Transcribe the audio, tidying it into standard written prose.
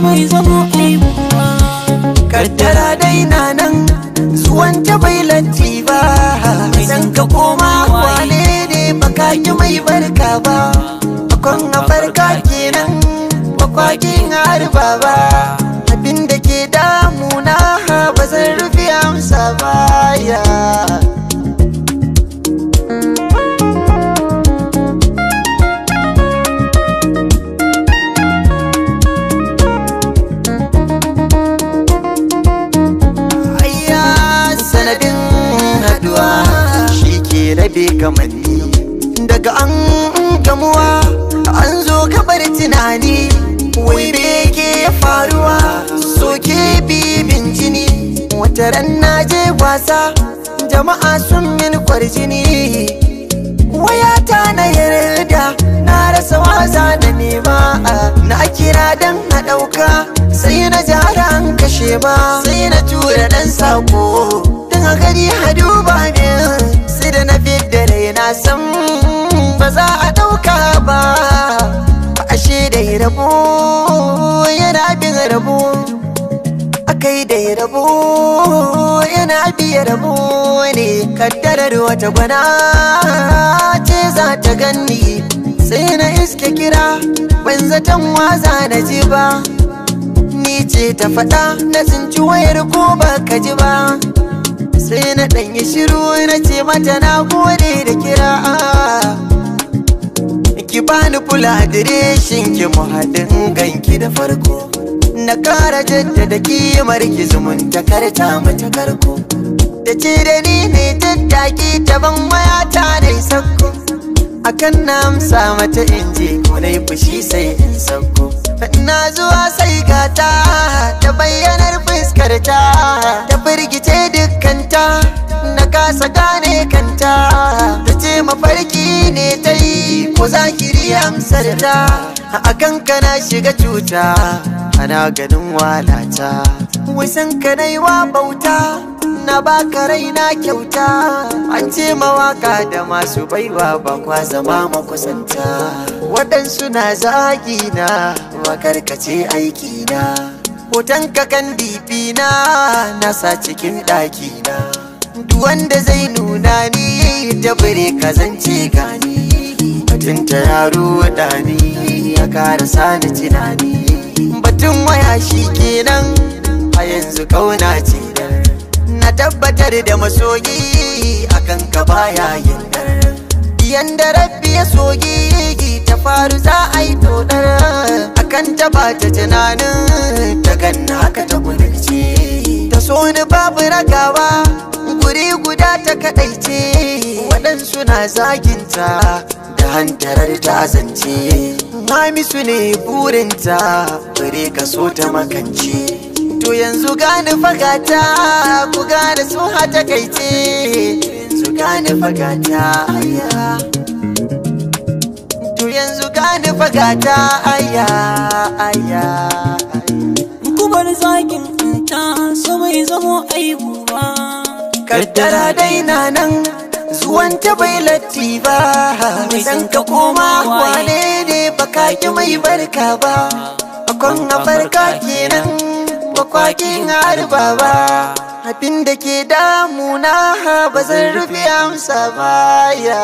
mai zamo aibu kaddara dai na nan zuwan ta bai latti ba san ka koma wane ne baka ki mai barka ba akon a farka kenan bakwakin harba ba abinda ke damuna ba zan rufe amsa ba ya rabe kamanni daga an gamuwa an zo kabar tunani wai me ke faruwa soke bibin jini wata ran na je wasa jama'a sun min kwarjini wayata na yarda na rasa wasa da nema na kira dan na dauka sai na jara an kashe ba sai na tura dan sako dan gari haduba ne sai da na fidda rai na san ba za a dauka ba ashe da rabo yana bin rabo akai da rabo yana biya rabo ne kaddarar wata gwana ce za ta ganni sai na iske kira ban zaton waza na ji ba ni ce ta faɗa na tsinci wayar ko ba ka ji ba sai na ɗanyi shiru na ce mata na gode da kira ki bani kula adireshin ki mu haɗin ganki da farko na ƙara jaddada kimar ki zumunta karta mata karko da ce da ni ne tattaki ta ban wayata da sakko akan na amsa mata in je ko na yi fushi sai in sakko na zuwa sai gata ta bayyanar fuskarta ta firgice dukkanta na kasa gane kanta ta ce mafarki ne ta yi ko zakiri amsar ta akan kana shiga cuta ana ganin walata wasan ka wa bauta na baka raina kyauta an ce mawaka da masu baiwa ba kwa zama makusanta waɗansu na zagi na makarkace aiki na hoton kakan dibi na nasa cikin ɗaki na duk wanda zai nuna ni da bare kazance gani batunta yaro waɗani ya kara sani tunani batun waya shi kenan a yanzu kauna ce na tabbatar da masoyi akan ka baya yin yanda rabbi ya sogi ta faru za a yi dodar akan ta bata tunanin ta ganna haka ta gudunce ta so ni babu ragawa guri guda ta kadaice waɗansu na zaginta da hantarar ta zance mamisu ne burinta bare ka so ta makance to yanzu gani fagata ku gane su hata kaice yanzu gani fagata aya to yanzu gani fagata aya aya kubar zakin ta so mai zamo aibu ba kaddara dai na nan zuwan ta bai latti ba san ka koma wane ne baka ki mai barka ba akon a farka kenan bakwakin harba ba abinda ke damuna ba zan rufe amsa ba ya